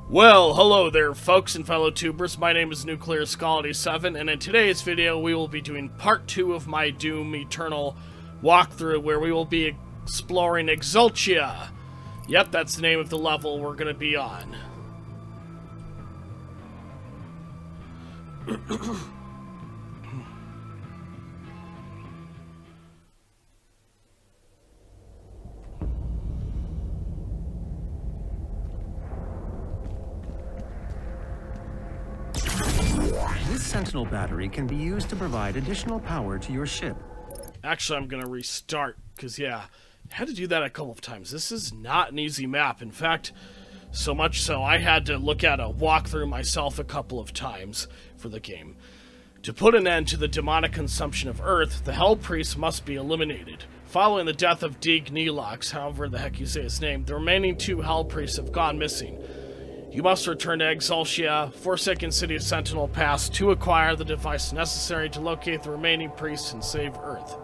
Well, hello there folks and fellow tubers, my name is Id7, and in today's video we will be doing part 2 of my Doom Eternal walkthrough, where we will be exploring Exultia. Yep, that's the name of the level we're gonna be on. This Sentinel battery can be used to provide additional power to your ship. Actually, I'm gonna restart, because yeah, I had to do that a couple of times. This is not an easy map. In fact, so much so I had to look at a walkthrough myself a couple of times for the game. To put an end to the demonic consumption of Earth, the Hell Priest must be eliminated. Following the death of Dig Nelox, however the heck you say his name, the remaining 2 Hell Priests have gone missing. You must return to Exultia, Forsaken City of Sentinel Pass, to acquire the device necessary to locate the remaining priests and save Earth.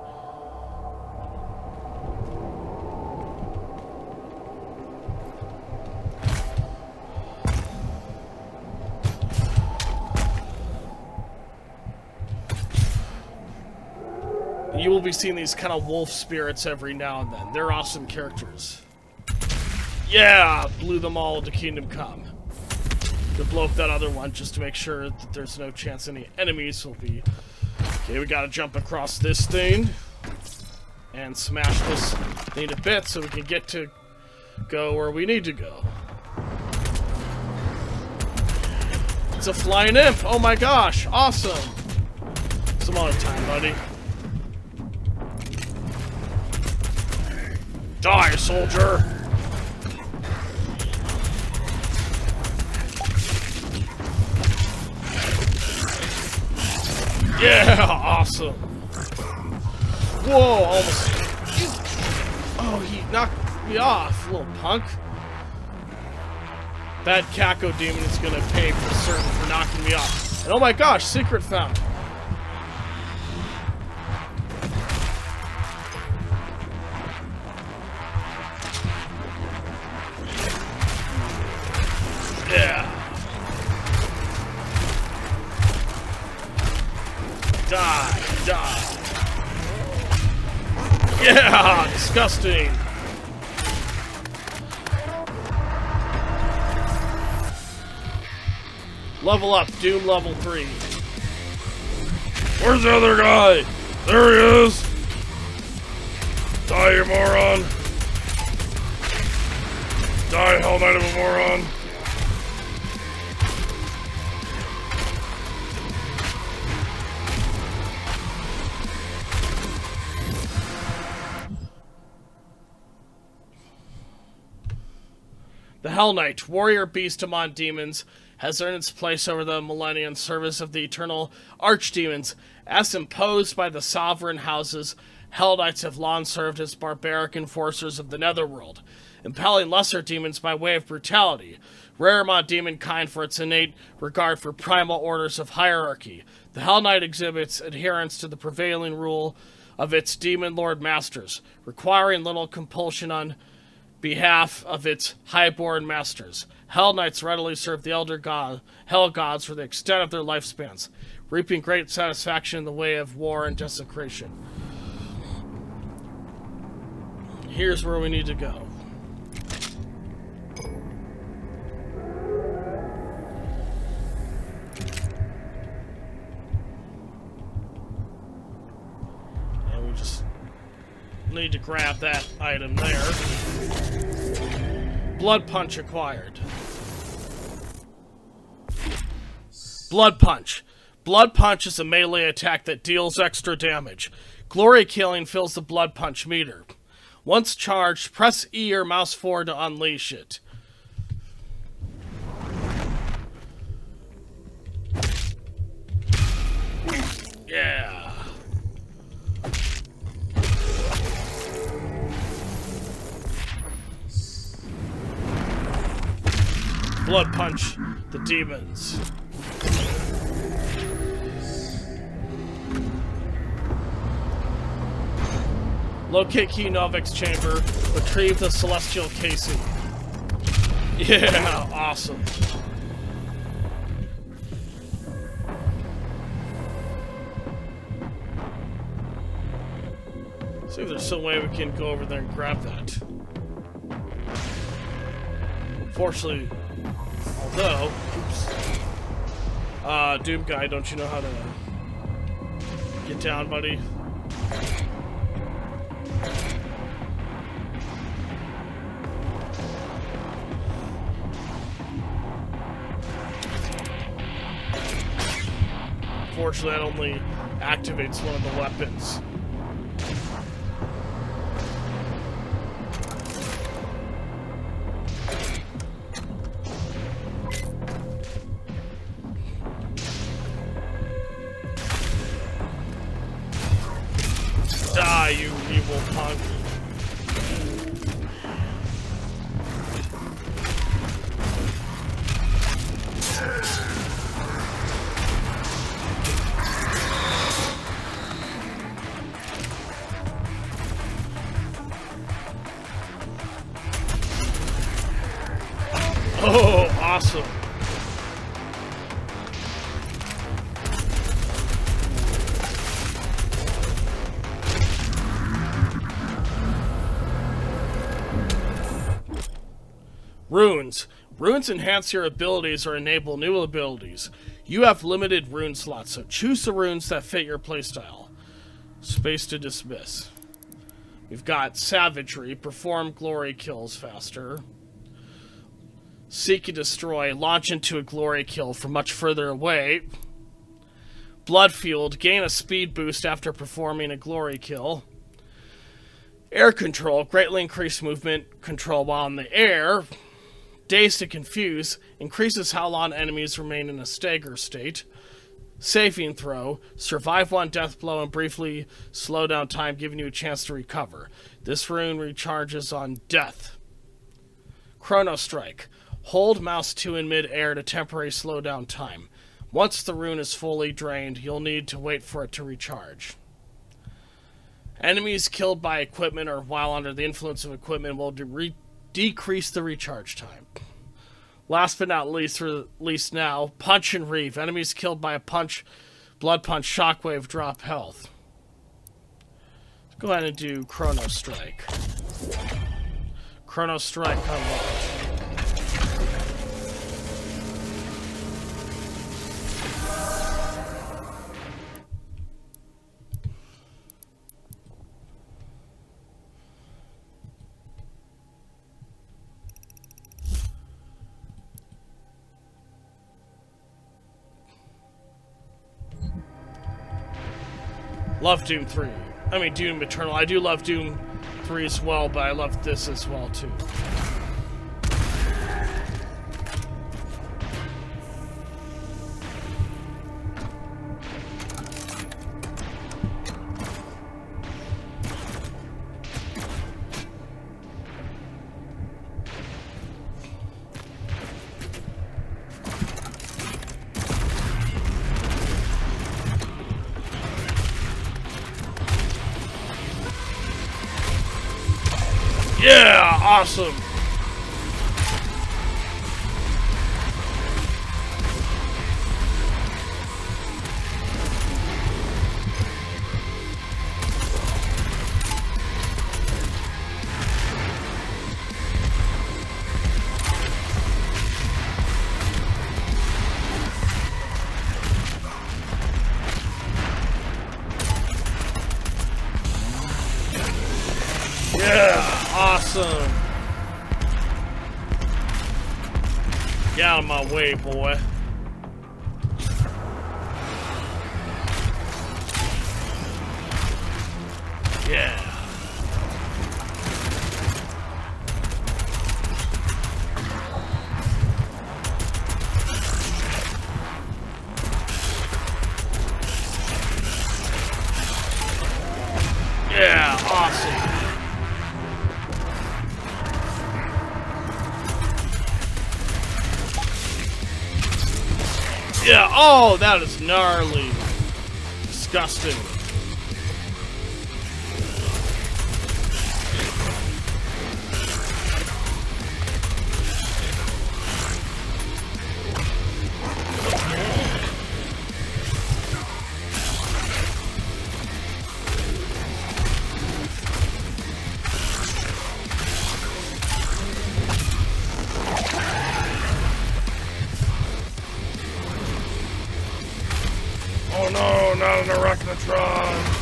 You will be seeing these kind of wolf spirits every now and then. They're awesome characters. Yeah! Blew them all to Kingdom Come. To blow up that other one just to make sure that there's no chance any enemies will be... Okay, we gotta jump across this thing. And smash this thing to bits so we can get to go where we need to go. It's a flying imp! Oh my gosh! Awesome! Some other time, buddy. Die, soldier! Yeah, awesome. Whoa, almost. Oh, he knocked me off, little punk. That Kako demon is gonna pay for certain for knocking me off. And oh my gosh, secret found. Yeah. Die! Yeah! Disgusting! Level up, Doom level 3. Where's the other guy? There he is! Die, you moron! Die, Hell Knight of a moron! The Hell Knight, warrior beast among demons, has earned its place over the millennia in service of the eternal archdemons. As imposed by the sovereign houses, Hell Knights have long served as barbaric enforcers of the netherworld, impelling lesser demons by way of brutality. Rare among demon kind for its innate regard for primal orders of hierarchy, the Hell Knight exhibits adherence to the prevailing rule of its demon lord masters, requiring little compulsion on behalf of its highborn masters. Hell Knights readily serve the elder hell gods for the extent of their lifespans, reaping great satisfaction in the way of war and desecration. Here's where we need to go. And we just need to grab that item there. Blood Punch acquired. Blood Punch. Blood Punch is a melee attack that deals extra damage. Glory Killing fills the Blood Punch meter. Once charged, press E or mouse forward to unleash it. Yeah. Blood Punch the demons. Locate Key Novik's chamber. Retrieve the celestial casing. Yeah, awesome. See if there's some way we can go over there and grab that. Unfortunately, although, oops. Doom guy, don't you know how to get down, buddy? Unfortunately, that only activates one of the weapons. Die, you evil punk. Oh, awesome. Runes. Runes enhance your abilities or enable new abilities. You have limited rune slots, so choose the runes that fit your playstyle. Space to dismiss. We've got Savagery, perform glory kills faster. Seek and destroy, launch into a glory kill from much further away. Bloodfield, gain a speed boost after performing a glory kill. Air control, greatly increase movement control while in the air. Dazed to confuse, increases how long enemies remain in a stagger state. Saving throw, survive one death blow and briefly slow down time, giving you a chance to recover. This rune recharges on death. Chrono Strike, hold mouse 2 in mid-air to temporarily slow down time. Once the rune is fully drained, you'll need to wait for it to recharge. Enemies killed by equipment or while under the influence of equipment will decrease the recharge time. Last but not least now, Punch and Reeve. Enemies killed by a punch, blood punch, shockwave, drop health. Let's go ahead and do Chrono Strike. Chrono Strike unlocked. Love Doom 3. I mean, Doom Eternal. I do love Doom 3 as well, but I love this as well, too. Yeah, awesome. Yeah, awesome. Get out of my way, boy. Yeah. Yeah, awesome. Yeah, oh, that is gnarly. Disgusting. an Arachnotron!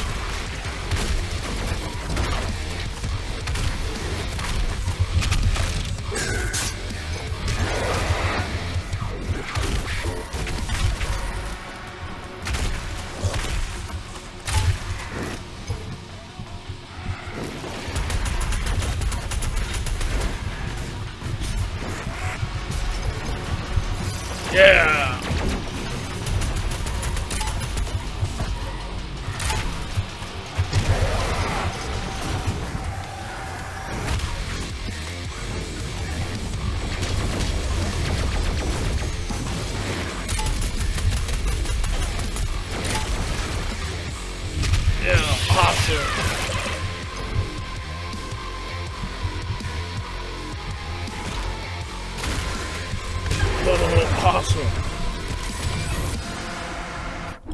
Yeah! Yeah, awesome. Awesome.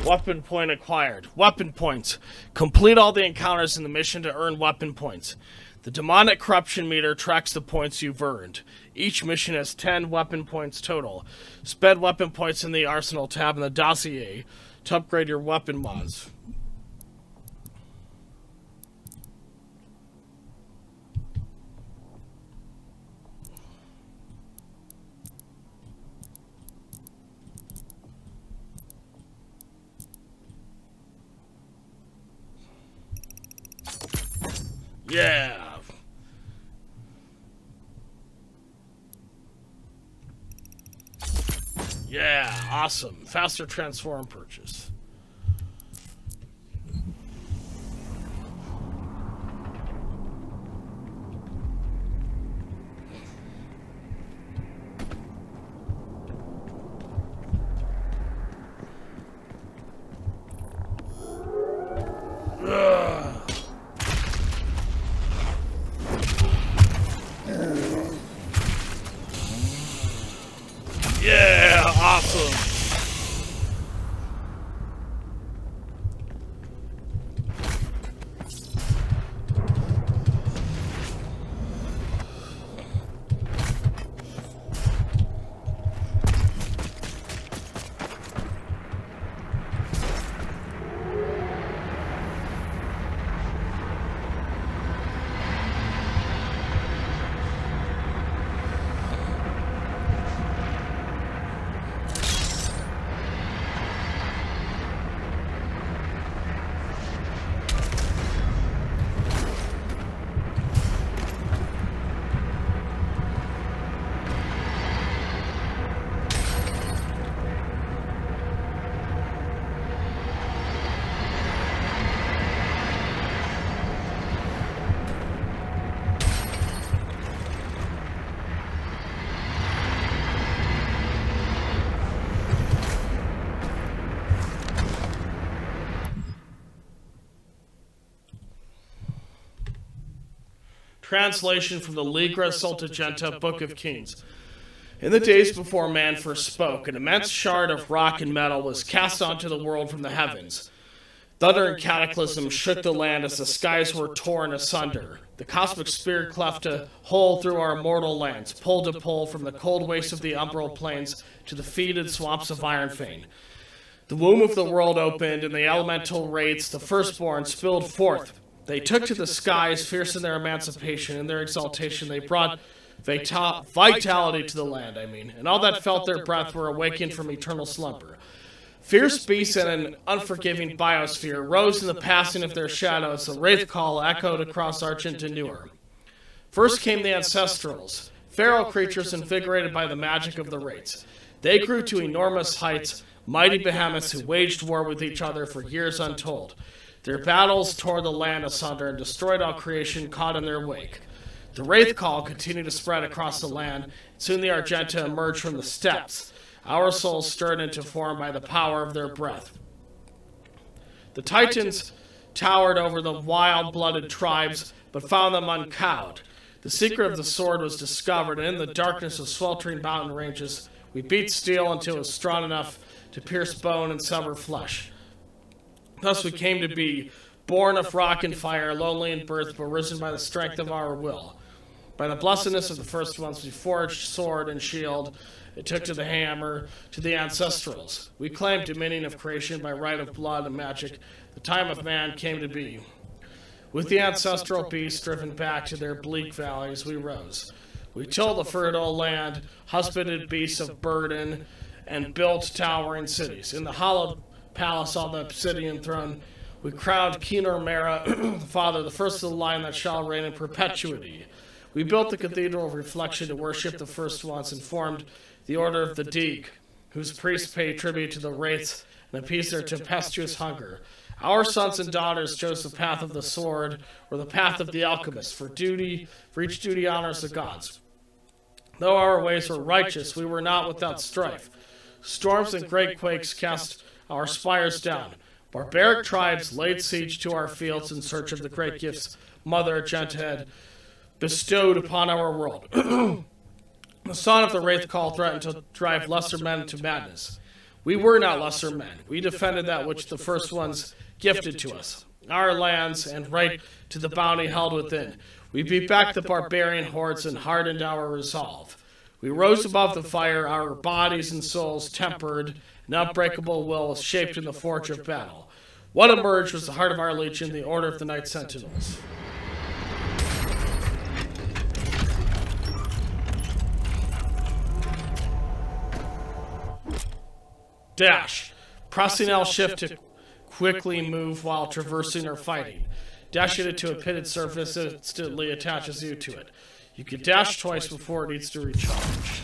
Weapon point acquired. Weapon points. Complete all the encounters in the mission to earn weapon points. The demonic corruption meter tracks the points you've earned. Each mission has 10 weapon points total. Spend weapon points in the arsenal tab in the dossier to upgrade your weapon mods. Yeah. Yeah, awesome. Faster transform purchase. Yeah, awesome. Translation from the Ligra Soltigenta Book of Kings. In the days before man first spoke, an immense shard of rock and metal was cast onto the world from the heavens. Thunder and cataclysm shook the land as the skies were torn asunder. The cosmic spirit cleft a hole through our mortal lands, pole to pole from the cold wastes of the umbral plains to the fetid swamps of Ironfane. The womb of the world opened, and the elemental wraiths, the firstborn, spilled forth. They took to the skies, fierce in their emancipation. In their exaltation, they brought vitality to the land, and all that felt their breath were awakened from eternal slumber. Fierce beasts and an unforgiving biosphere rose in the passing of their shadows. The wraith call echoed across Argent and Newer. First came the ancestrals, feral creatures invigorated by the magic of the wraiths. They grew to enormous heights, mighty behemoths who waged war with each other for years untold. Their battles tore the land asunder and destroyed all creation caught in their wake. The wraith call continued to spread across the land. Soon the Argenta emerged from the steppes, our souls stirred into form by the power of their breath. The Titans towered over the wild-blooded tribes, but found them uncowed. The secret of the sword was discovered, and in the darkness of sweltering mountain ranges, we beat steel until it was strong enough to pierce bone and sever flesh. Thus we came to be, born of rock and fire, lonely in birth, but risen by the strength of our will. By the blessedness of the first ones, we forged sword and shield. It took to the hammer, to the ancestrals. We claimed dominion of creation by right of blood and magic. The time of man came to be. With the ancestral beasts driven back to their bleak valleys, we rose. We tilled the fertile land, husbanded beasts of burden, and built towering cities. In the hallowed palace on the obsidian throne, we crowned Kinor Mera, the father, the first of the line that shall reign in perpetuity. We built the cathedral of reflection to worship the first ones and formed the order of the Deek, whose priests pay tribute to the wraiths and appease their tempestuous hunger. Our sons and daughters chose the path of the sword or the path of the alchemist. For each duty honors the gods. Though our ways were righteous, we were not without strife. Storms and great quakes cast our spires down. Barbaric tribes laid siege to our fields in search of the great gifts Mother Argenta had bestowed upon our world. The son of the Wraith Call threatened to drive lesser men into madness. We were not lesser men. We defended that which the first ones gifted to us, our lands and right to the bounty held within. We beat back the barbarian hordes and hardened our resolve. We rose above the fire, our bodies and souls tempered, an unbreakable will was shaped in the forge of battle. What emerged was the heart of our legion, the Order of the Night Sentinels. Dash. Pressing L shift to quickly move while traversing or fighting. Dashing it to a pitted surface instantly attaches you to it. You can dash twice before it needs to recharge.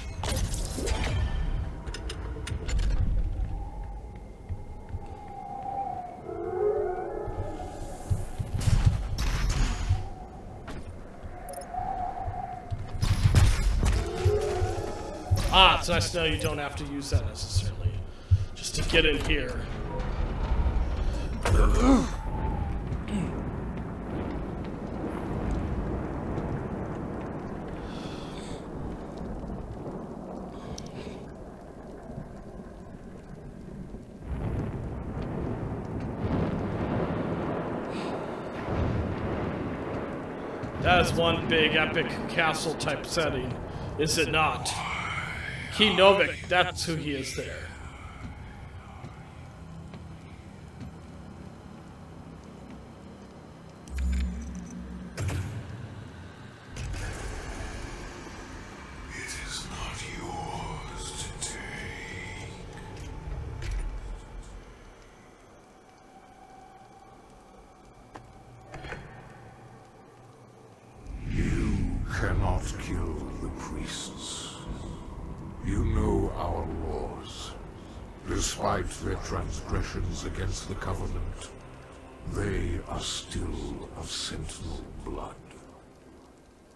Ah, it's nice to know you don't have to use that necessarily. Just to get in here. That is one big epic castle type setting, is it not? Key Novik, that's who he is there. Cannot kill the priests. You know our laws. Despite their transgressions against the Covenant, they are still of Sentinel blood.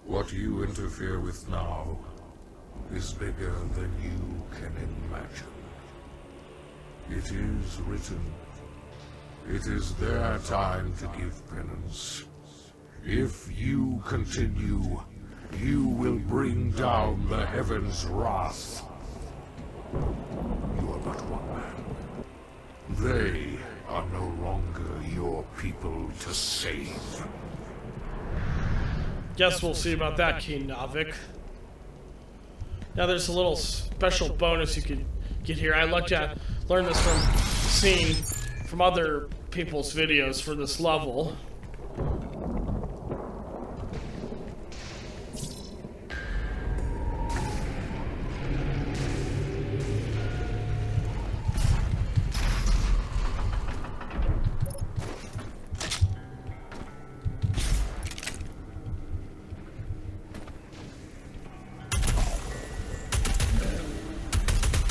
What you interfere with now is bigger than you can imagine. It is written. It is their time to give penance. If you continue, you will bring down the heavens' wrath. You are but one man. They are no longer your people to save. Guess we'll see about that, King Novik. Now there's a little special bonus you could get here. I learned this from seeing from other people's videos for this level.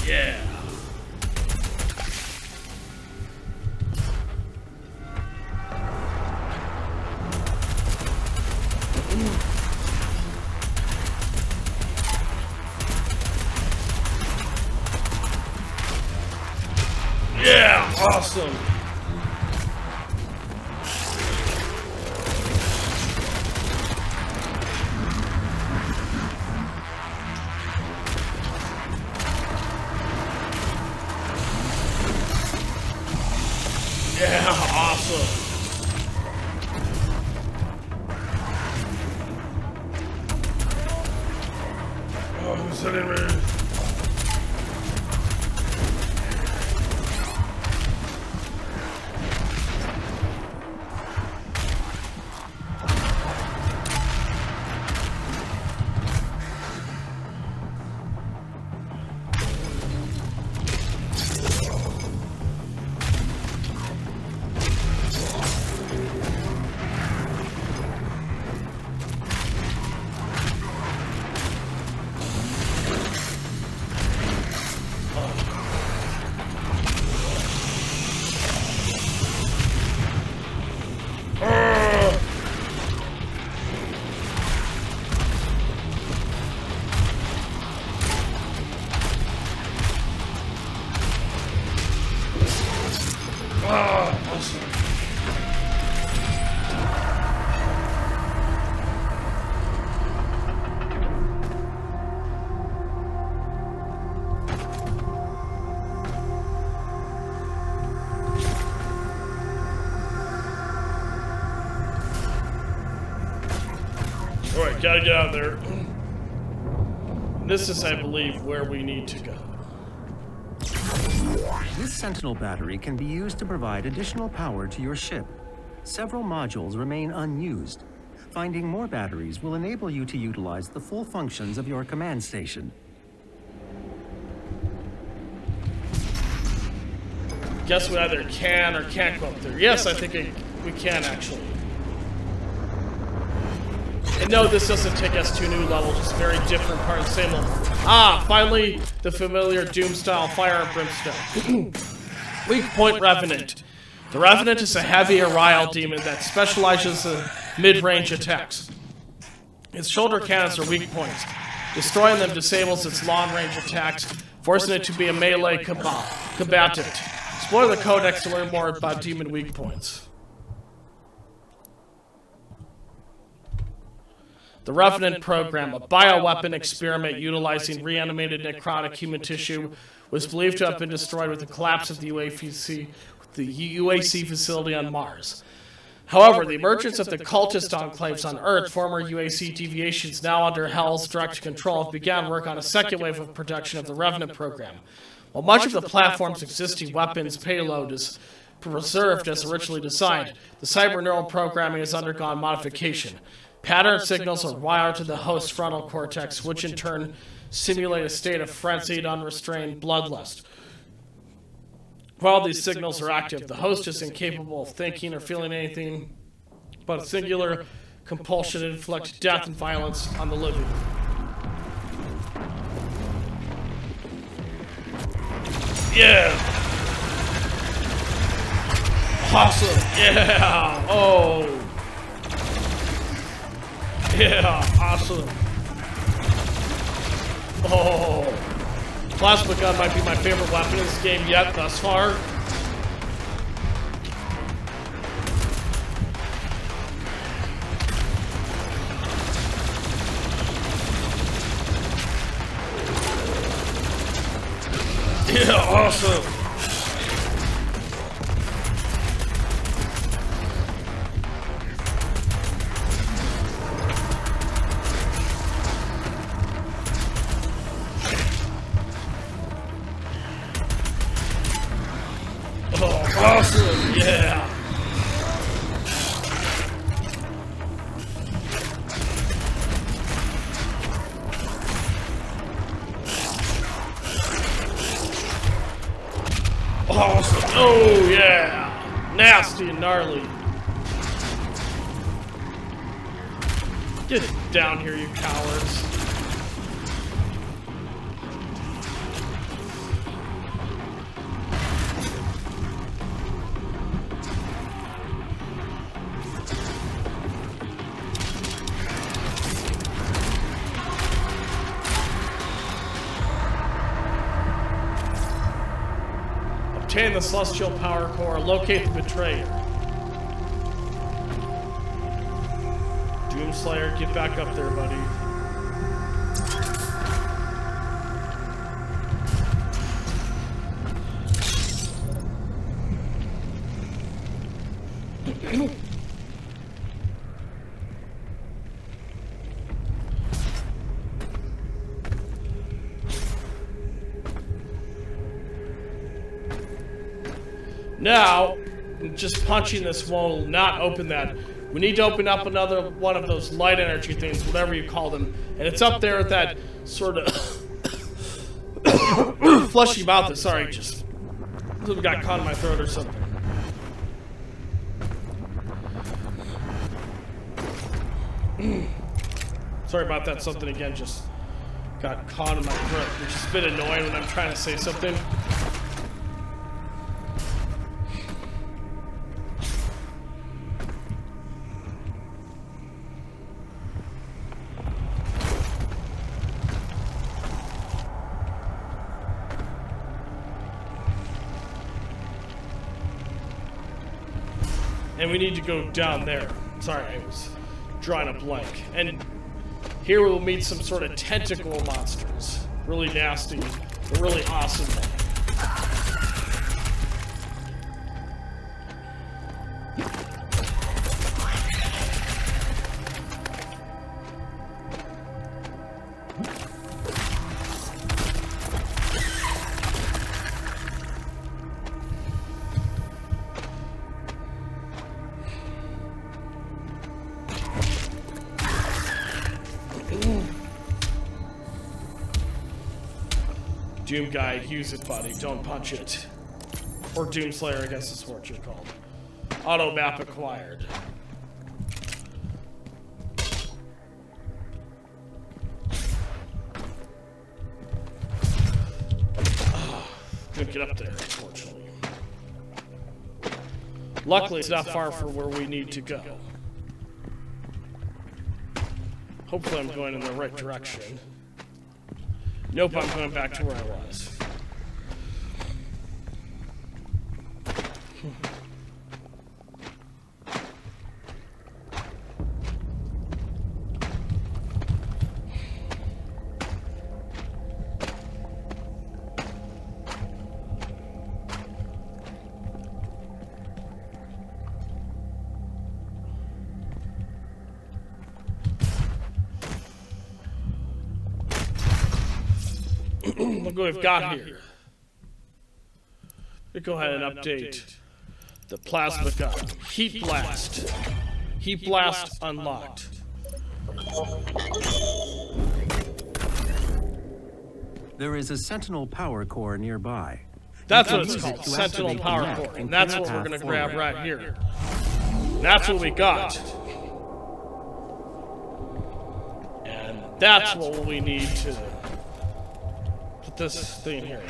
Yeah. Yeah, awesome. Yeah, awesome. who's hitting me? Alright, gotta get out of there. This is, I believe, where we need to go. This Sentinel battery can be used to provide additional power to your ship. Several modules remain unused. Finding more batteries will enable you to utilize the full functions of your command station. Guess we either can or can't go up there. Yes, I think we can, actually. And no, this doesn't take us to a new level, just very different part of the same level. Ah, finally, the familiar Doom-style fire and brimstone. Weak point Revenant. The Revenant is a heavy Arial demon that specializes in mid-range attacks. Its shoulder cannons are weak points. Destroying them disables its long-range attacks, forcing it to be a melee combatant. Explore the Codex to learn more about demon weak points. The Revenant program, a bioweapon experiment utilizing reanimated necrotic human tissue, was believed to have been destroyed with the collapse of the UAC facility on Mars. However, the emergence of the cultist enclaves on Earth, former UAC deviations now under Hell's direct control, have begun work on a second wave of production of the Revenant program. While much of the platform's existing weapons payload is preserved as originally designed, the cyberneural programming has undergone modification. Pattern signals are wired to the host's frontal cortex, which in turn simulate a state of frenzied, unrestrained bloodlust. While these signals are active, the host is incapable of thinking or feeling anything but a singular compulsion to inflict death and violence on the living. Yeah! Awesome! Yeah! Oh! Yeah, awesome. Oh, plasma gun might be my favorite weapon in this game yet thus far. Yeah, awesome. Awesome, yeah! Awesome, oh yeah! Nasty and gnarly. Get down here, you cowards. Obtain the Celestial Power Core, locate the Betrayer. Doomslayer, get back up there, buddy. Now, just punching this will not open that. We need to open up another one of those light energy things, whatever you call them. And it's up there with that sort of fleshy mouth. Sorry, just got caught in my throat or something. Sorry about that, something again just got caught in my throat, which is a bit annoying when I'm trying to say something. And we need to go down there. Sorry, I was drawing a blank. And here we'll meet some sort of tentacle monsters. Really nasty, but really awesome. Doom Guide, use it, buddy. Don't punch it. Or Doomslayer, I guess is what you're called. Auto map acquired. Couldn't get up there, unfortunately. Luckily, it's not far from where we need to go. Hopefully, I'm going in the right direction. Nope, I'm going back to where I was. Look what we've got here. Let's go ahead and update the plasma gun. Heat blast. Heat blast unlocked. There is a Sentinel power core nearby. That's what it's called, Sentinel power core. And that's what we're going to grab right here. That's what we got. And that's what we need to put this thing here.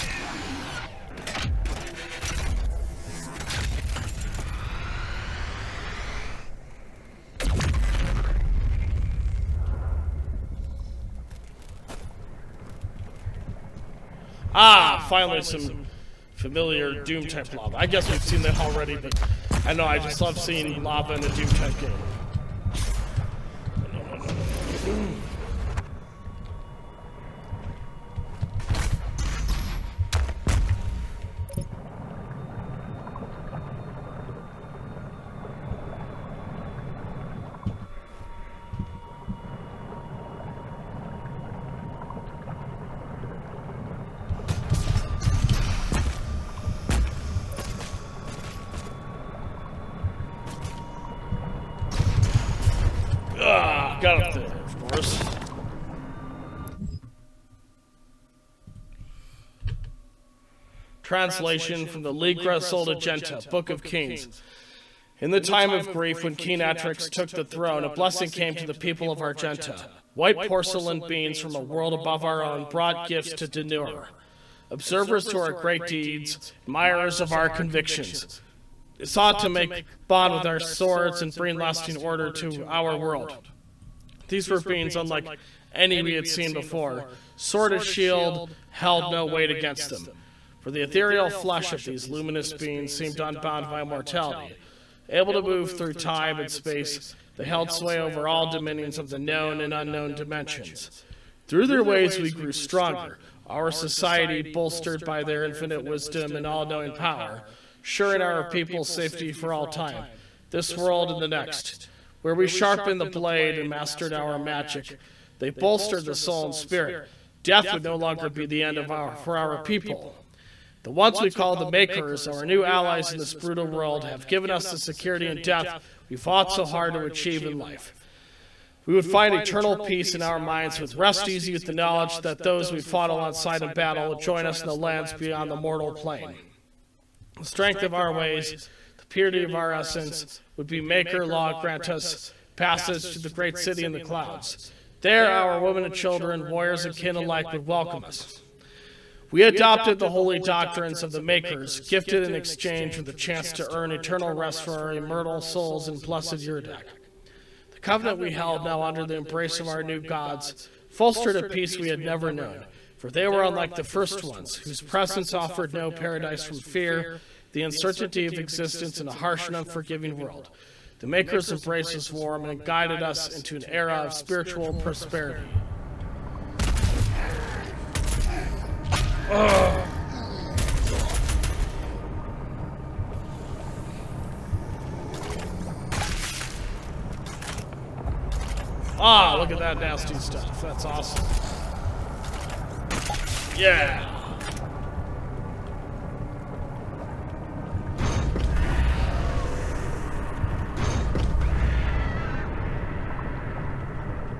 Ah, finally some familiar Doom-type lava. I guess we've seen that already, but I know I just love seeing lava in a Doom-type game. Got up there, of course. Translation from the Ligra Soldagenta, Book of Kings. In the time of grief, when King Atrix took the throne, a blessing came to the people of Argenta. White porcelain beings from a world above our own brought gifts to Denur. Observers to our great deeds, admirers of our convictions, sought to make bond with our swords and bring lasting order to our world. These were beings unlike any we had seen before. Sword and shield held no weight against them. For the ethereal flesh of these luminous beings seemed unbound by mortality. Able to move through time and space, they held sway over all dominions of the known and unknown dimensions. Through their ways we grew stronger, our society bolstered by their infinite wisdom and all-knowing power, sure in our people's safety for all time, this world and the next. Where we sharpened the blade and mastered our magic, they bolstered the soul and spirit. Death would no longer be the end of for our people. The ones we call the Makers, our new allies in this brutal world, have given us the security and depth we fought so hard to achieve in life. We would find eternal peace in our minds with rest easy with the knowledge that those we fought alongside in battle would join us in the lands beyond the mortal plane. The strength of our ways, the purity of our essence, would be Maker law grant us passage to the great city in the clouds. There our women and children, warriors and kin alike would welcome us. We adopted the holy doctrines of the Makers, gifted in exchange with a chance to earn eternal rest for our immortal souls in blessed Yurdak. The covenant we held, now under the embrace of our new gods, fostered a peace we had never known, for they were unlike the first ones, whose presence offered no paradise from fear, the uncertainty of existence in a harsh and unforgiving world. The Makers embraced us warm and guided us into an era of spiritual prosperity. Ah, look at that nasty stuff. That's awesome. Yeah.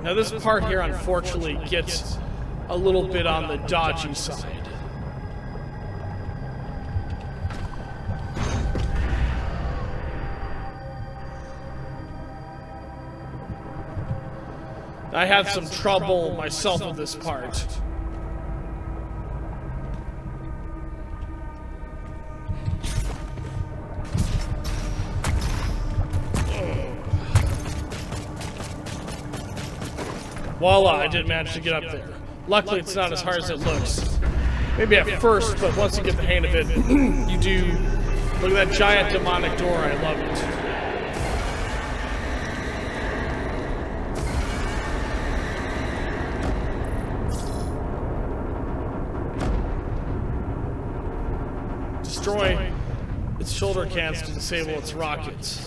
Now this part here unfortunately gets a little bit on the dodgy side. I had some trouble myself with this part. Voila, I did manage to get up there. Luckily, it's not as hard as it looks. Maybe at first, but once you get the hang of it, you do. Look at that giant demonic door, I love it. Destroy its shoulder cans to disable its rockets.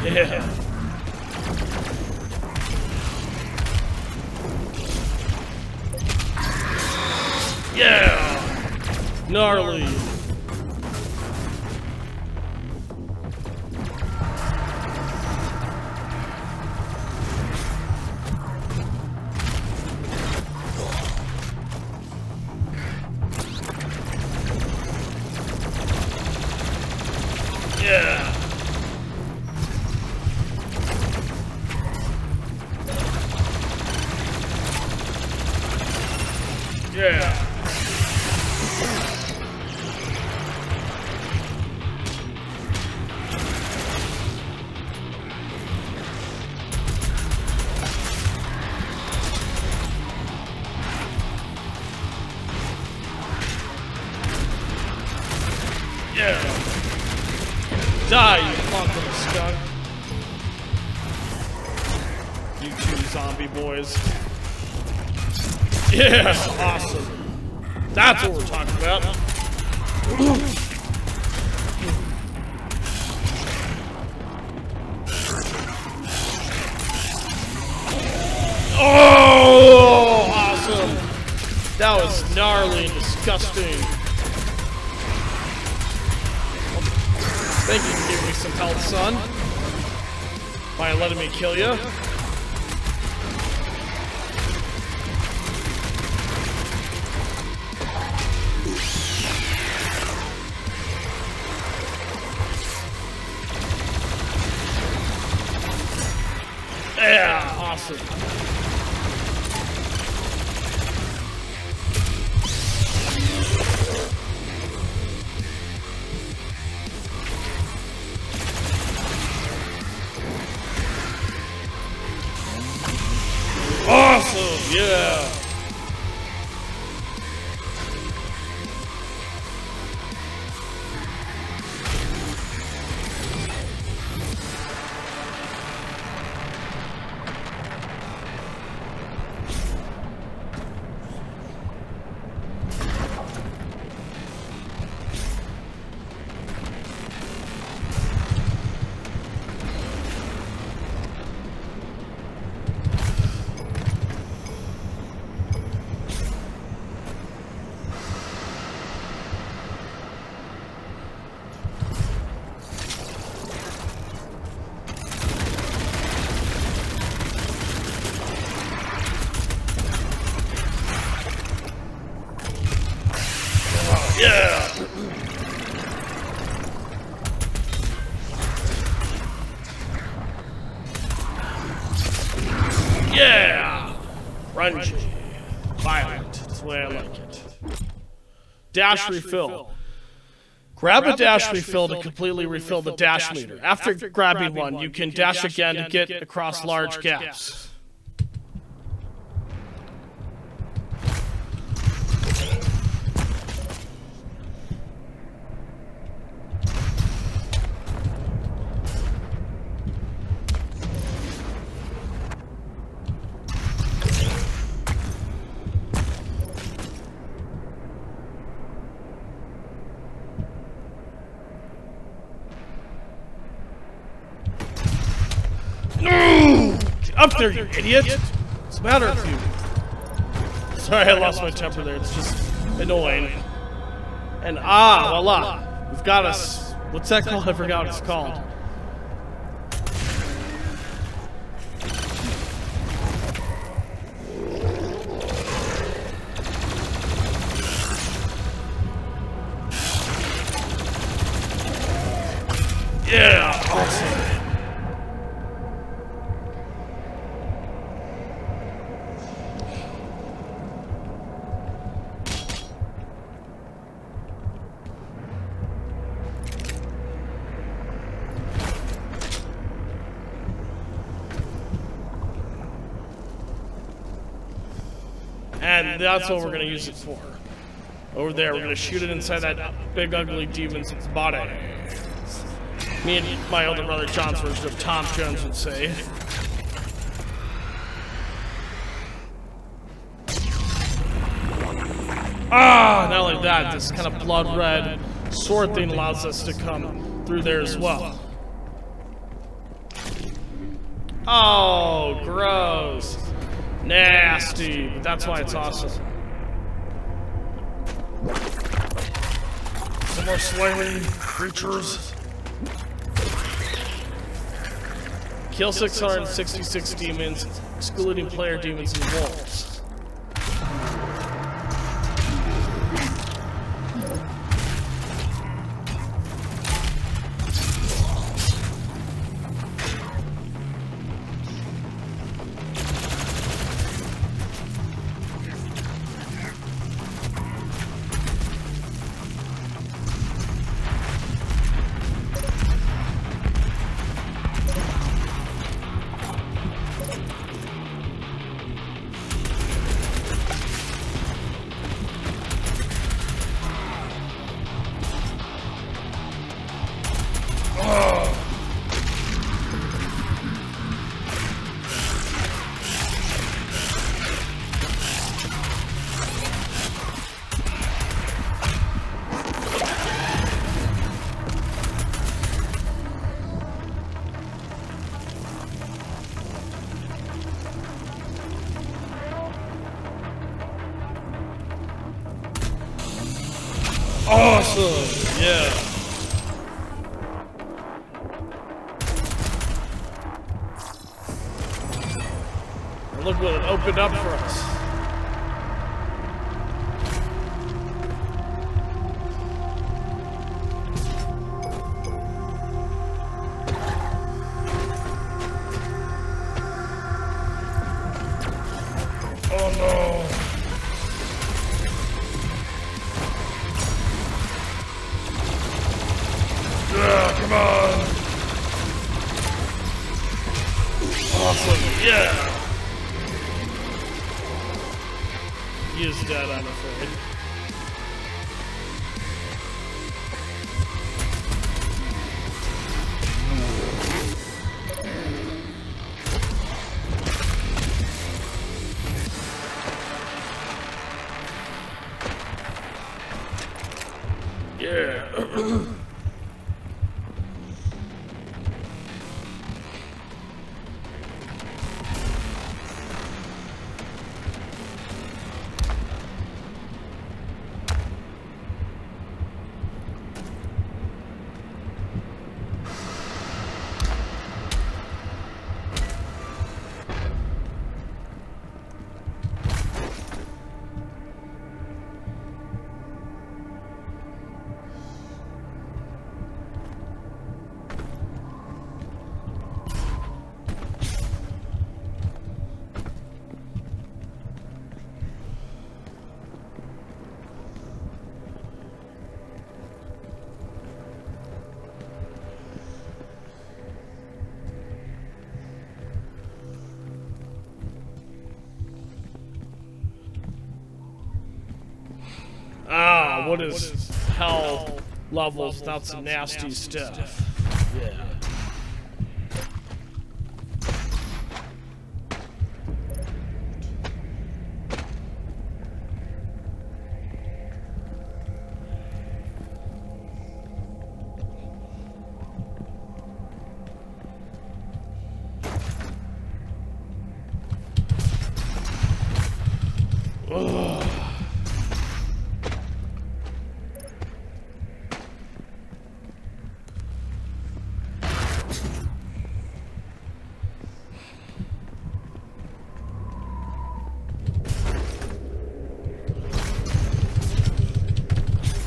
Yeah. Yeah. Gnarly. Yeah. Yeah. Yeah. Die, you fucking skunk. You two zombie boys. Yeah, awesome. That's what we're talking about. Oh, awesome. That was gnarly and disgusting. Thank you for giving me some health, son. By letting me kill you. Yeah, awesome. Awesome, yeah. Grungy. Violent. That's the way I like it. Dash refill. Grab a dash refill to completely refill the dash meter. After grabbing one, you can dash again to get across large gaps. Get up there, you idiot! What's the matter with you? Sorry, I lost my temper there. It's just annoying. And voila! We've got us. What's that called? I forgot what it's called. Yeah, awesome. And that's what we're going to use it for. Over there, we're going to shoot it inside that big ugly demon's body. Me and my older brother John's version of Tom Jones would say. Not only that, this kind of blood red sword thing allows us to come through there as well. Oh, gross. Nasty, but that's why it's awesome. Some more slimy creatures. Kill 666 demons, excluding player demons and wolves. Awesome! Yeah. And look what it opened up for us. Oh no. Come on! Awesome, yeah! He is dead, I'm afraid. Yeah. Ah, what is hell levels without some nasty stuff? Yeah.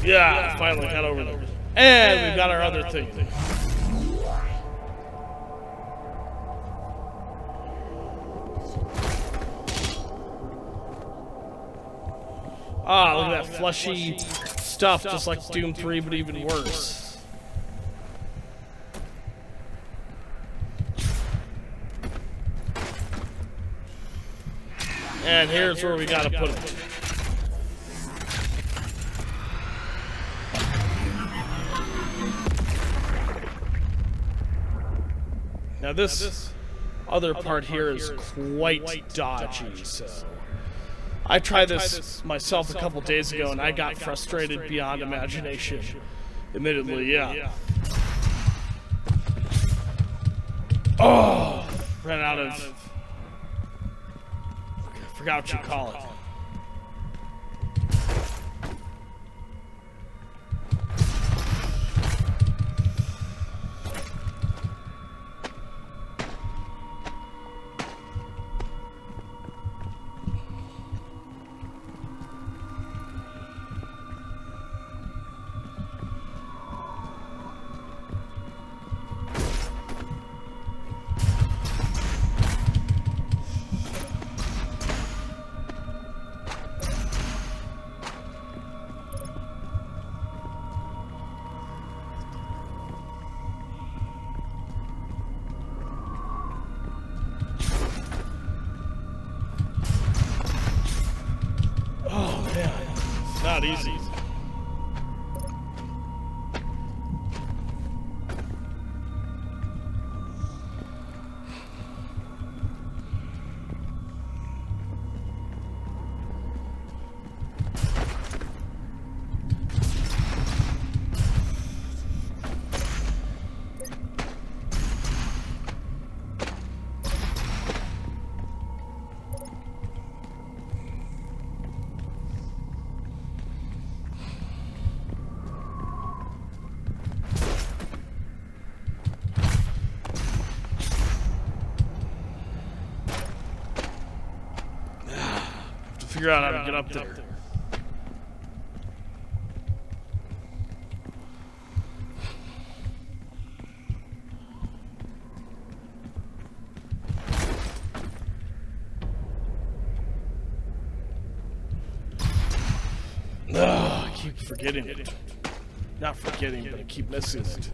Yeah, finally got over there. And we've got our other thing. Ah, look at that fleshy stuff, just like Doom 3, but even worse. And here's where we gotta put it. Now this other part here is quite dodgy, so I tried this myself a couple days ago and I got frustrated beyond imagination. Admittedly, yeah. Oh, ran out of, I forgot what you call it. Not easy. Figure out how to get up there. I keep forgetting it. Not forgetting, but I keep missing it.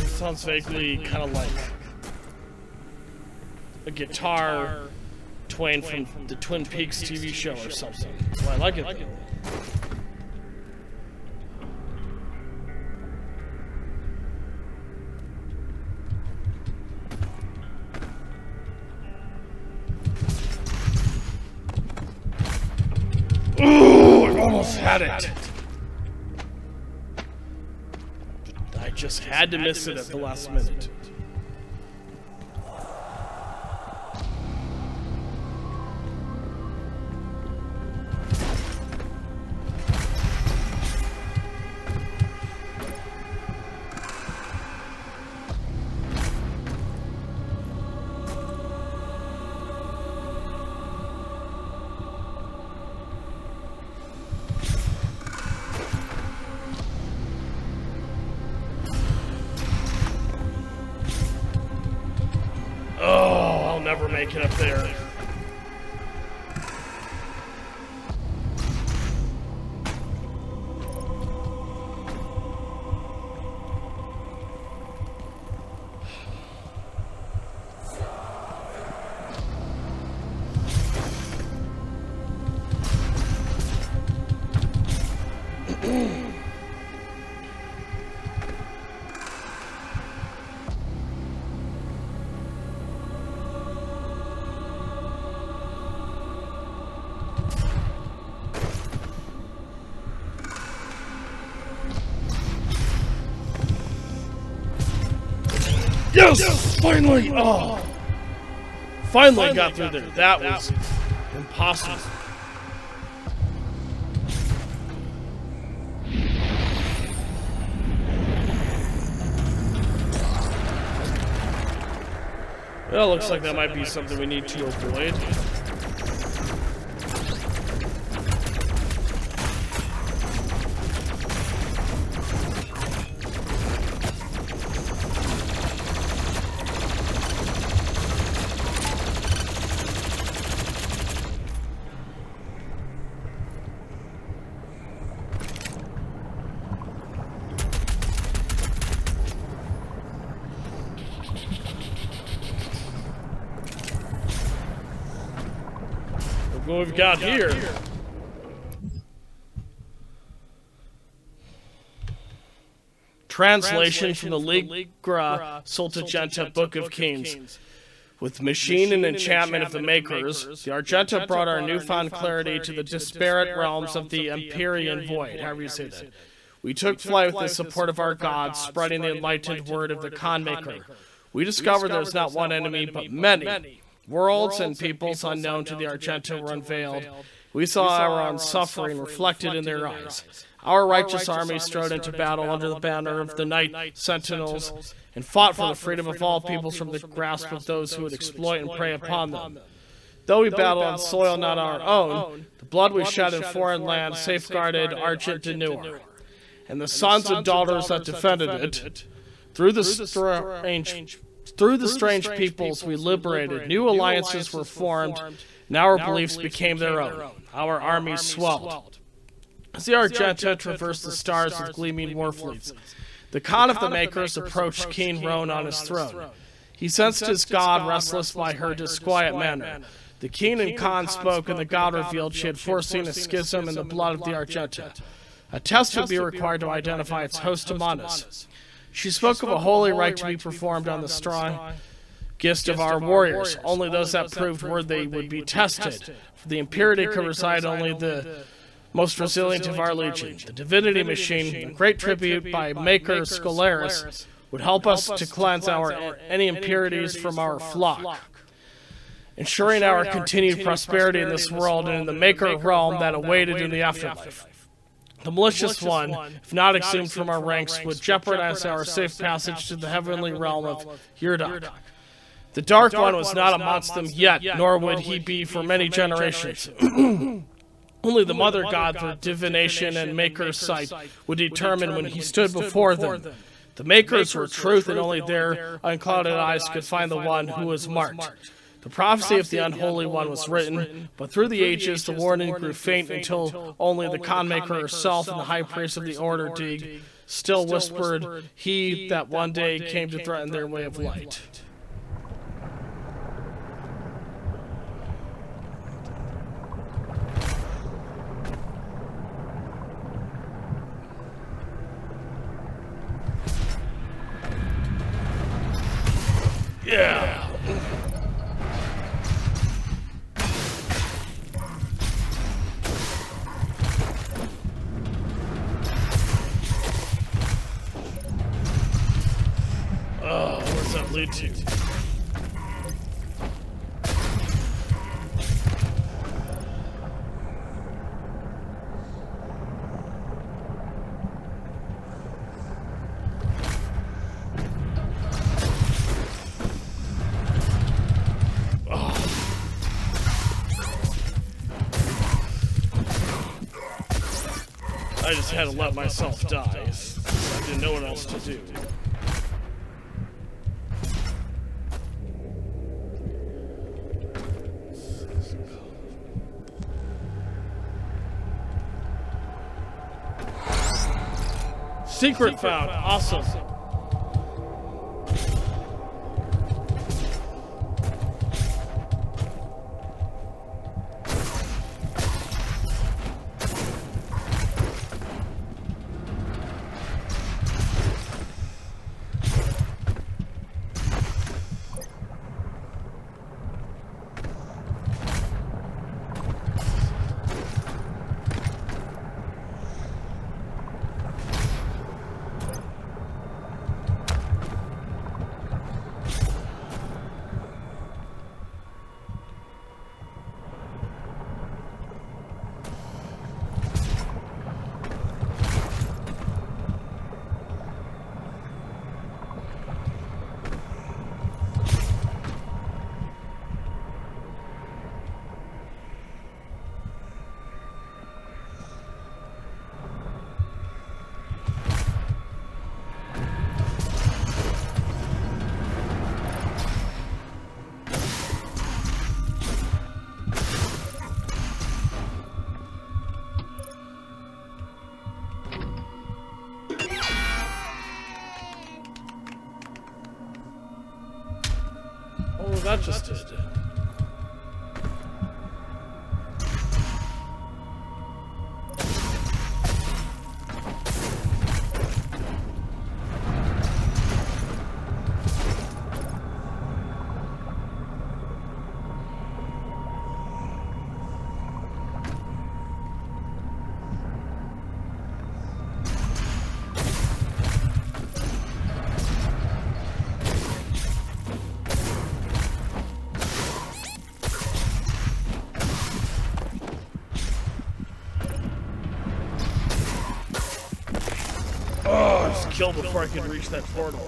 Sounds vaguely kind of like a guitar Twain from the Twin Peaks TV show or something. Well, I like it. Ooh, I almost had it. I just had to miss it at the last minute. get up there. Yes! Finally! Oh! Finally got through there. That was impossible. Well, looks like that might be something we need to avoid. What we've got here. Translation from the Ligra Soltagenta Book of Kings. With machine and enchantment of the makers, the Argenta brought our newfound clarity to the disparate realms of the Empyrean Void, however you say that. We took flight with the support of our gods, spreading the enlightened word of the Khan Maker. We discovered there was not one enemy, but many. Worlds and peoples unknown to the Argenta were unveiled. We saw our own suffering reflected in their eyes. Our righteous army strode into battle under the banner of the Night Sentinels and fought for the freedom of all peoples from the grasp of those who would exploit and prey upon them. Though we battled on soil not our own, the blood we shed in foreign lands safeguarded Argent Denur, and the sons and daughters that defended it. Through the strange peoples we liberated, new alliances were formed, and our beliefs became their own. Our armies swelled. As the Argenta traversed the stars with gleaming war fleets, the Khan of the Makers approached King Roan on his throne. He sensed his god restless by her disquiet manner. The King and Khan spoke, and the god revealed she had foreseen a schism in the blood of the Argenta. A test would be required to identify its host among us. She spoke of a holy rite to be performed on the strongest of our warriors. Only those that proved worthy would be tested. For the impurity could reside only the most resilient of our legion. The divinity machine, a great tribute by Maker Scholaris, would help us to cleanse any impurities from our flock, ensuring our continued prosperity in this world and in the Maker realm that awaited in the afterlife. The malicious one, if not exhumed from our ranks, would jeopardize our safe passage to the heavenly realm of Yurdok. The Dark One was not amongst them yet, nor would he be for many generations. Only the Mother God, through divination and Maker's sight, would determine when he stood before them. The Makers were truth, and only their unclouded eyes could find the one who was marked. The prophecy of the Unholy One was written, but through the ages the warning grew faint until only the Khan Maker herself and the High Priest of the Order Dig still whispered he that one day came to threaten their way of light. Yeah. Oh, where's that lead to? I just had to let myself die. I didn't know what else to do. Secret found. Awesome. That just did. Kill before I could reach that portal.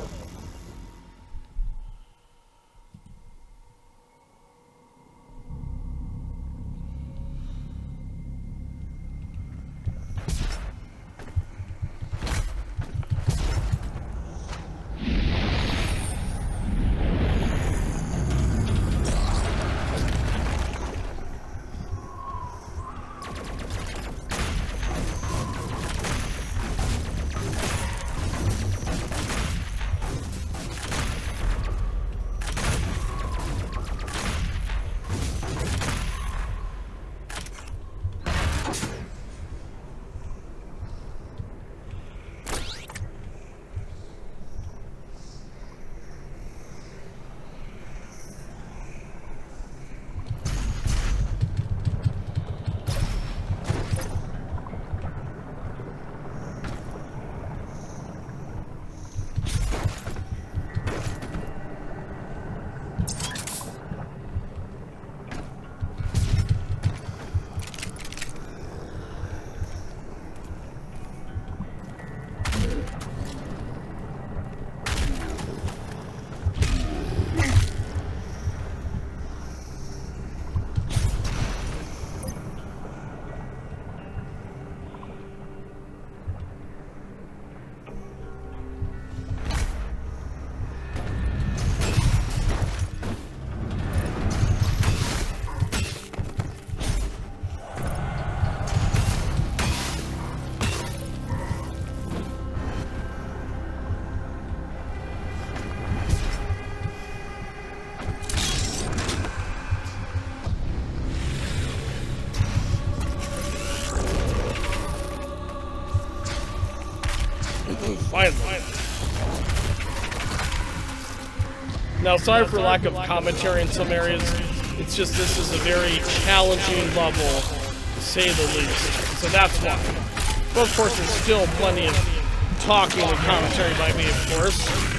Finally. Now, sorry for lack of commentary in some areas. It's just this is a very challenging level, to say the least. So that's why. But of course, there's still plenty of talking and commentary by me, of course.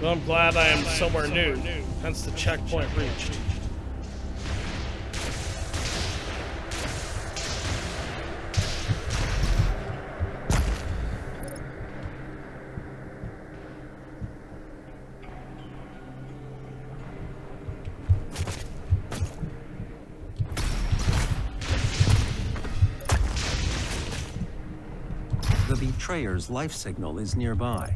Well, I'm glad I am somewhere new, hence the checkpoint reached. The betrayer's life signal is nearby.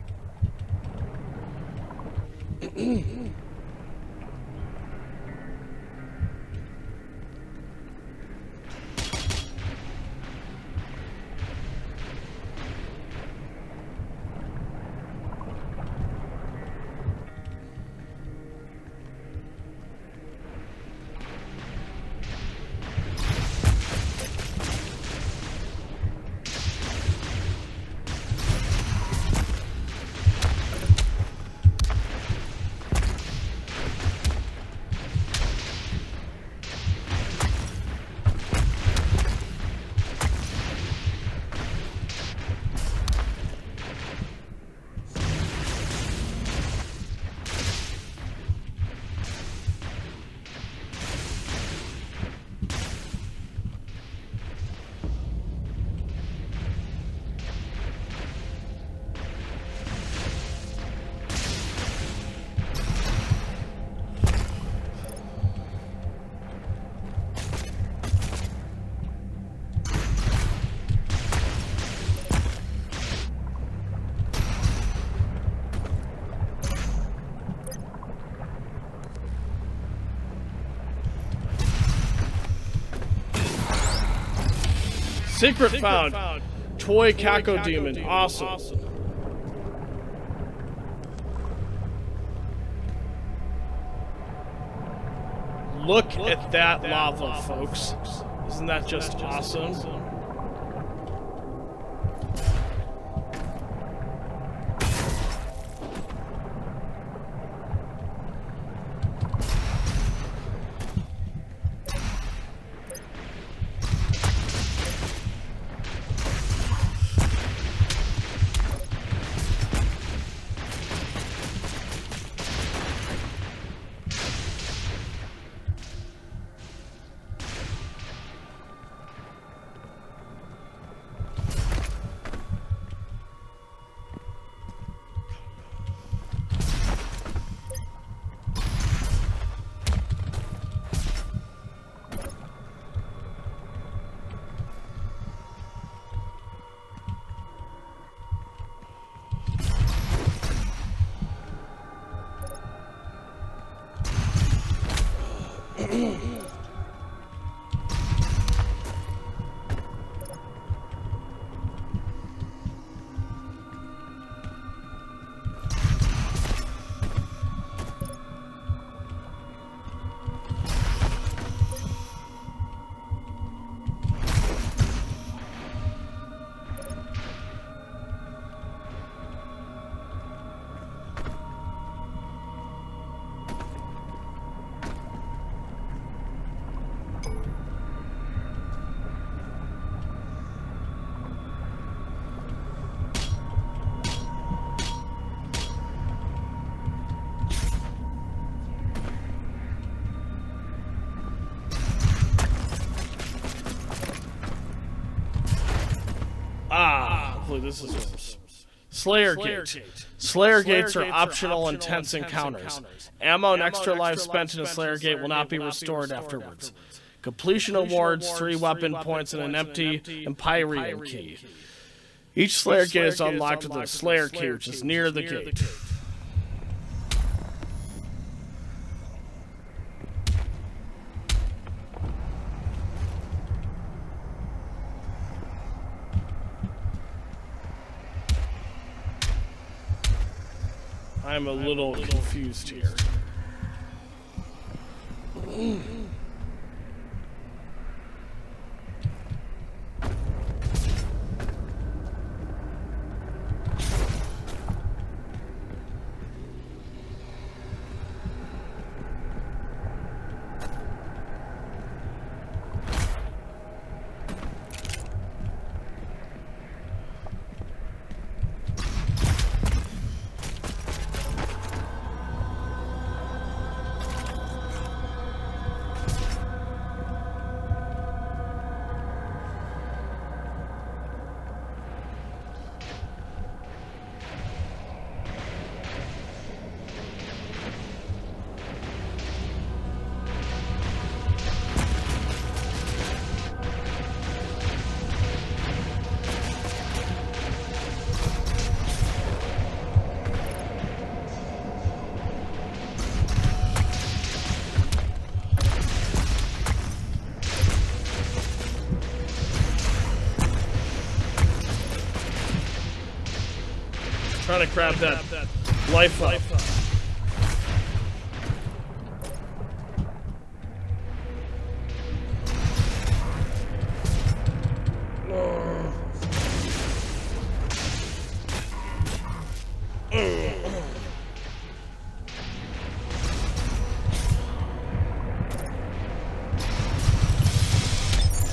Secret found. Toy Caco Demon. Awesome. Look at that lava, folks. Isn't that just awesome? Hopefully this is Slayer Gate. Slayer Gates are optional intense encounters. Ammo and extra lives spent in a Slayer Gate will not be restored afterwards. Completion awards 3 weapon points and an empty Empyrean key. Each Slayer Gate is unlocked with a Slayer key, which is near the gate. I'm a little confused here. Trying to grab that life up.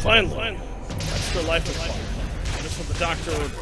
Finally, extra life is fine. Just what the doctor ordered.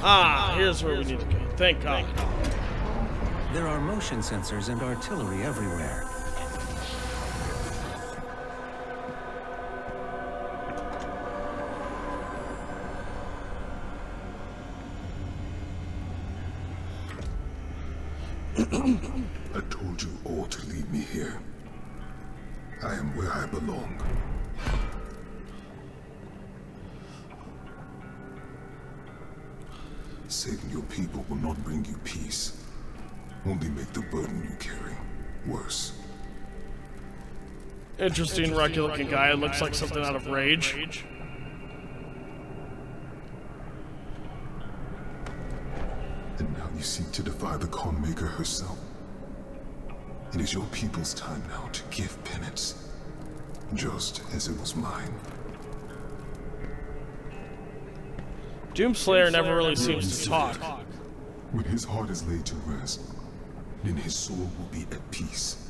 Ah, here's where we need to go. Thank God. There are motion sensors and artillery everywhere. I told you all to leave me here. I am where I belong. Saving your people will not bring you peace. Only make the burden you carry worse. Interesting, rugged-looking guy. It looks like something out of Rage. And now you seek to defy the Calm Maker herself. It is your people's time now to give penance, just as it was mine. Doomslayer never really seems to talk. When his heart is laid to rest, then his soul will be at peace.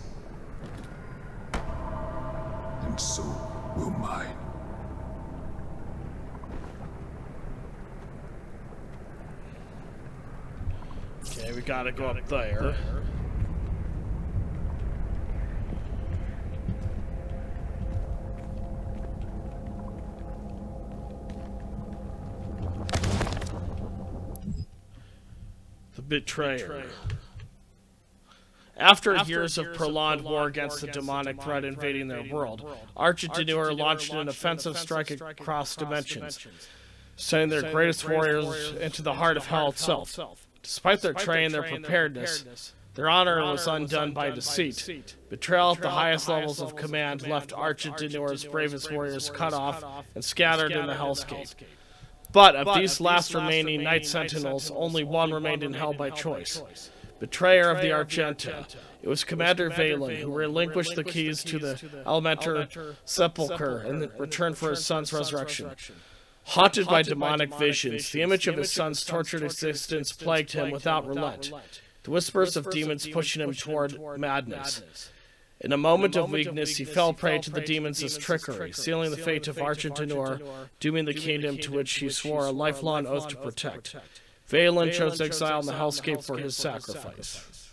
And so will mine. Okay, we gotta go up there. The Betrayer. After years of prolonged war against the demonic threat invading their world, Arch-Denur launched an offensive strike across dimensions, sending their greatest warriors into the heart of hell itself. Despite their training and their preparedness, their honor was undone by deceit. Betrayal at the highest levels of command left Arch-Denur's bravest warriors cut off and scattered in the hellscape. But of these last remaining Night Sentinels, only one remained in hell by choice. Betrayer of the Argenta. It was Commander Valen, who relinquished the keys to the Elementor Sepulchre in return for his son's resurrection. Haunted by demonic visions, the image of his son's tortured existence plagued him without relent, the whispers of demons pushing him toward madness. In a moment of weakness, he fell prey to the demons' trickery, sealing the fate of Arch-Denur, dooming the kingdom to which he swore a lifelong oath to protect. Valen chose exile in the hellscape for his sacrifice.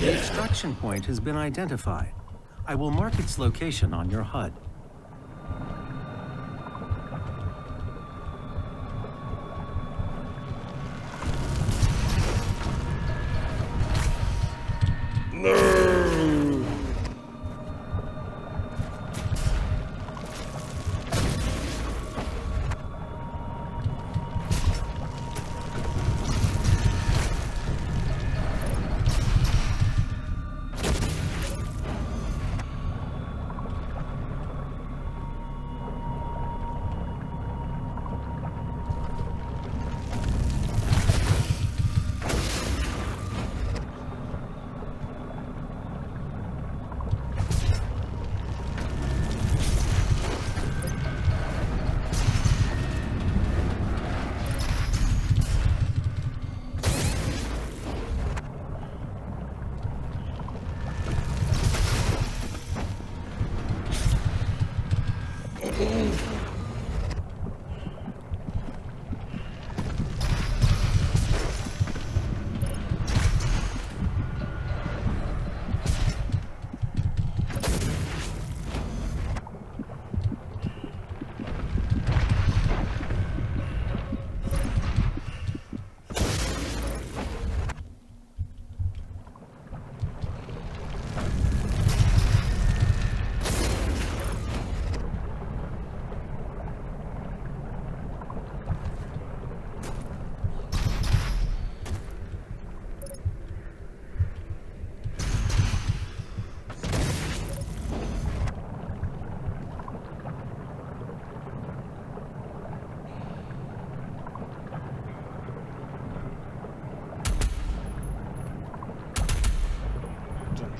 The extraction point has been identified. I will mark its location on your HUD.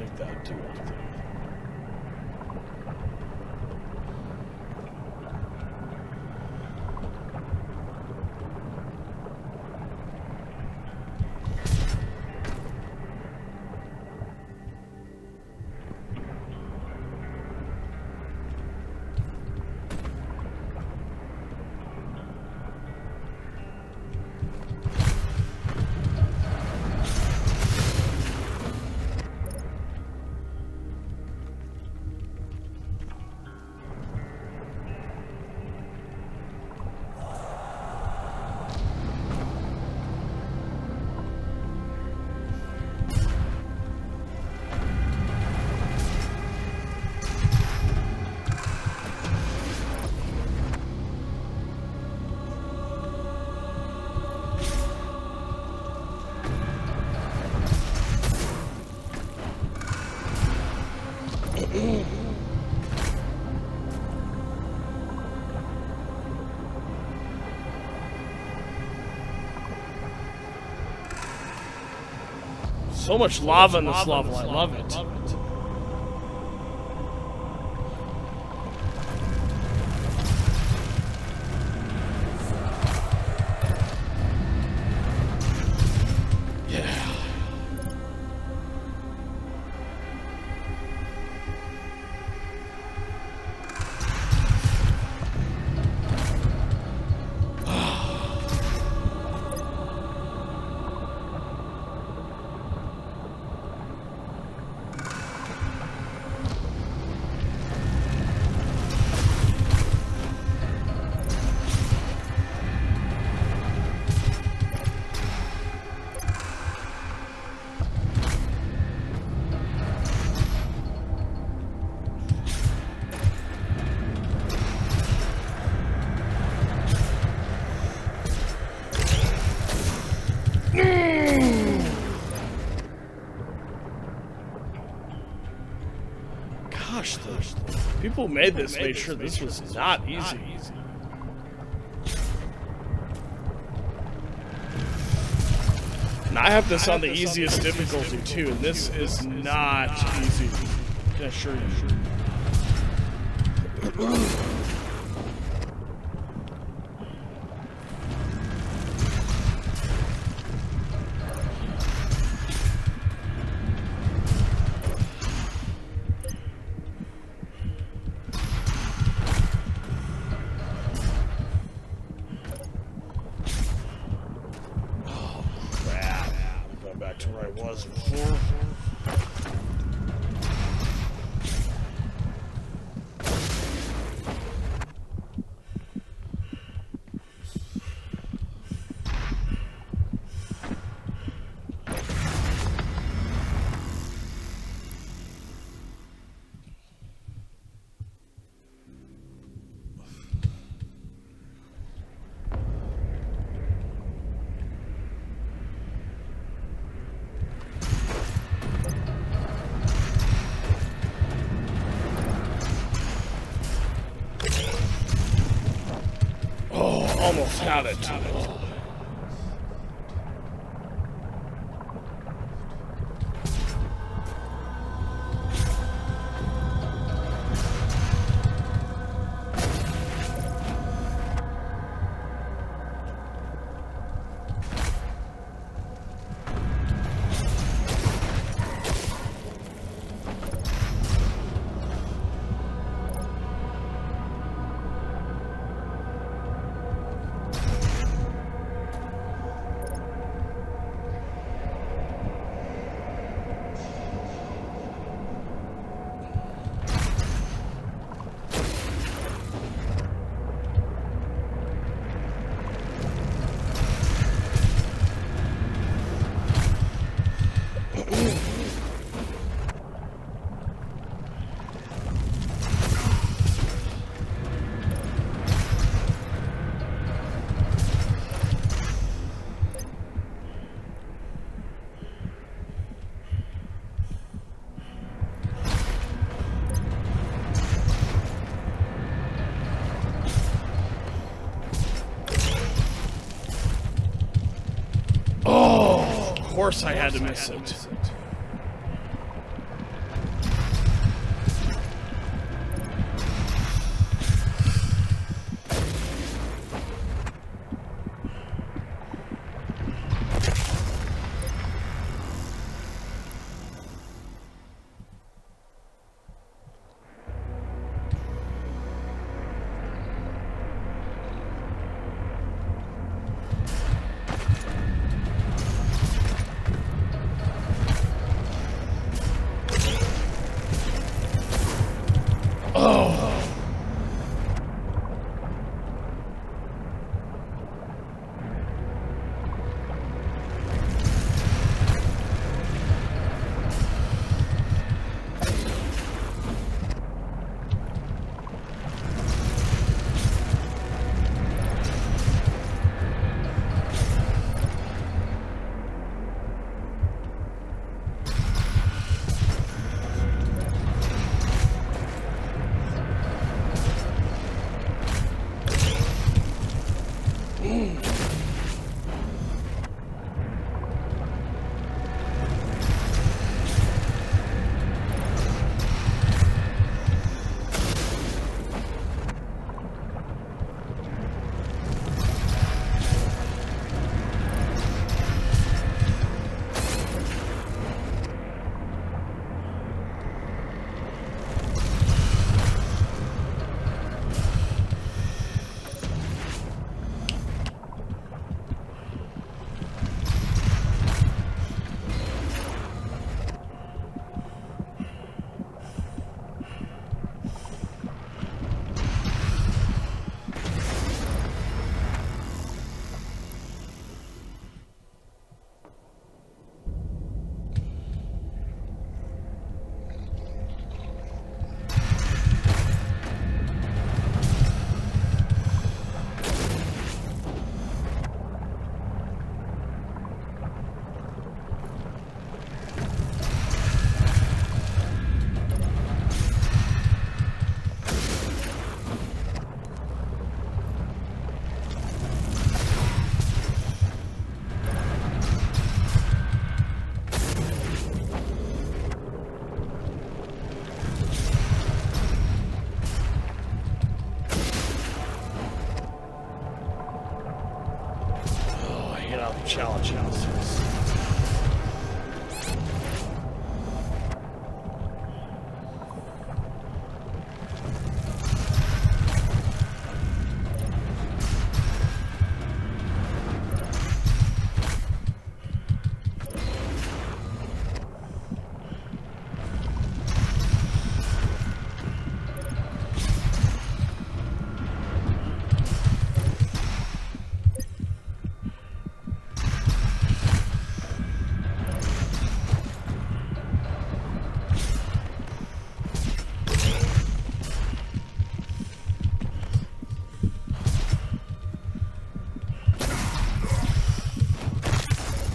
think that would do anything. So much lava in this level, I love it. Yeah. Gosh, the people who made this made sure this was not easy. And I have this on the easiest difficulty too, and this is not easy. I can assure you. To where I was before. Almost had it. Of course I had to miss it.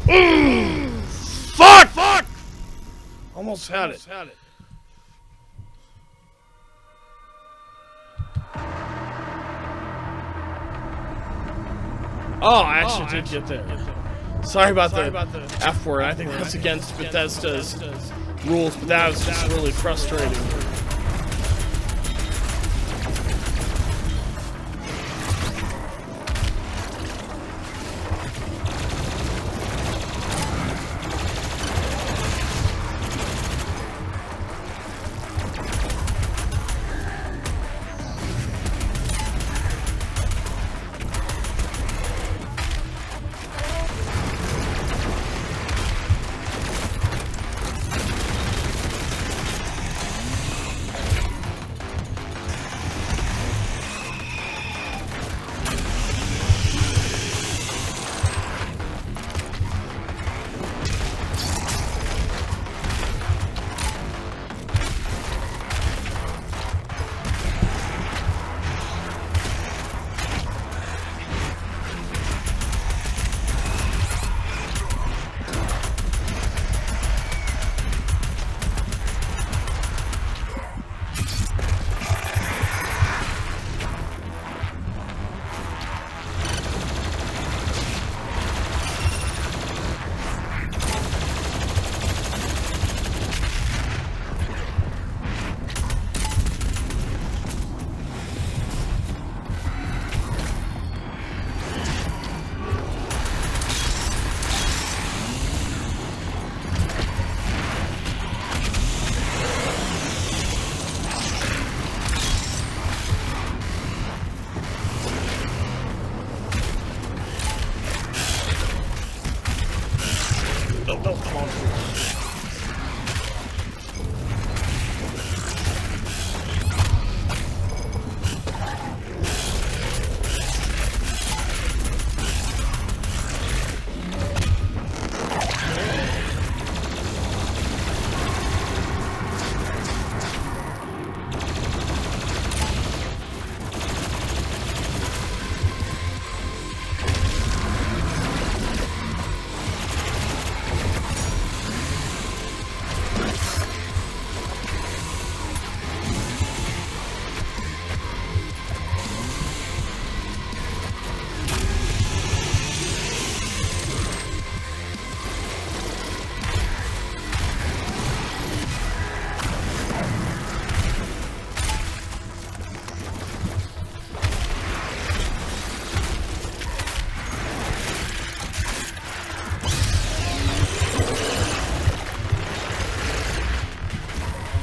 Fuck! Fuck! Almost had it. Oh, I actually did get there. Sorry about the F word. I think that's against Bethesda's rules, but that was just really frustrating.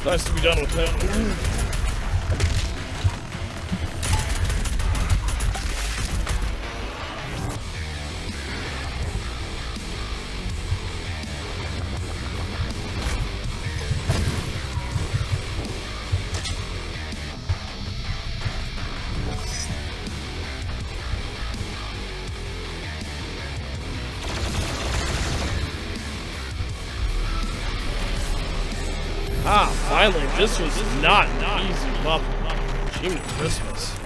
Nice to be done with that. Ah, finally, this was not an easy level. Jiminy Christmas.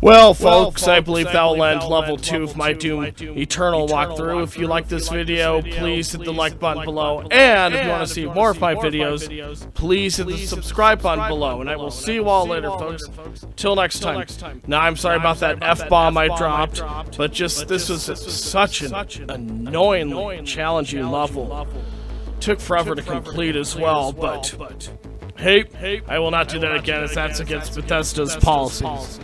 Well, folks, I believe that will end level 2 of my Doom Eternal walkthrough. If you like this video, please hit the like button below. And if you want to see more of my videos, please hit the subscribe button below. And I will see you all later, folks. Till next time. Now, I'm sorry about that F-bomb I dropped, but just this was such an annoyingly challenging level. Took forever to complete as well, but hey, I will not do that again, as that's against Bethesda's policies.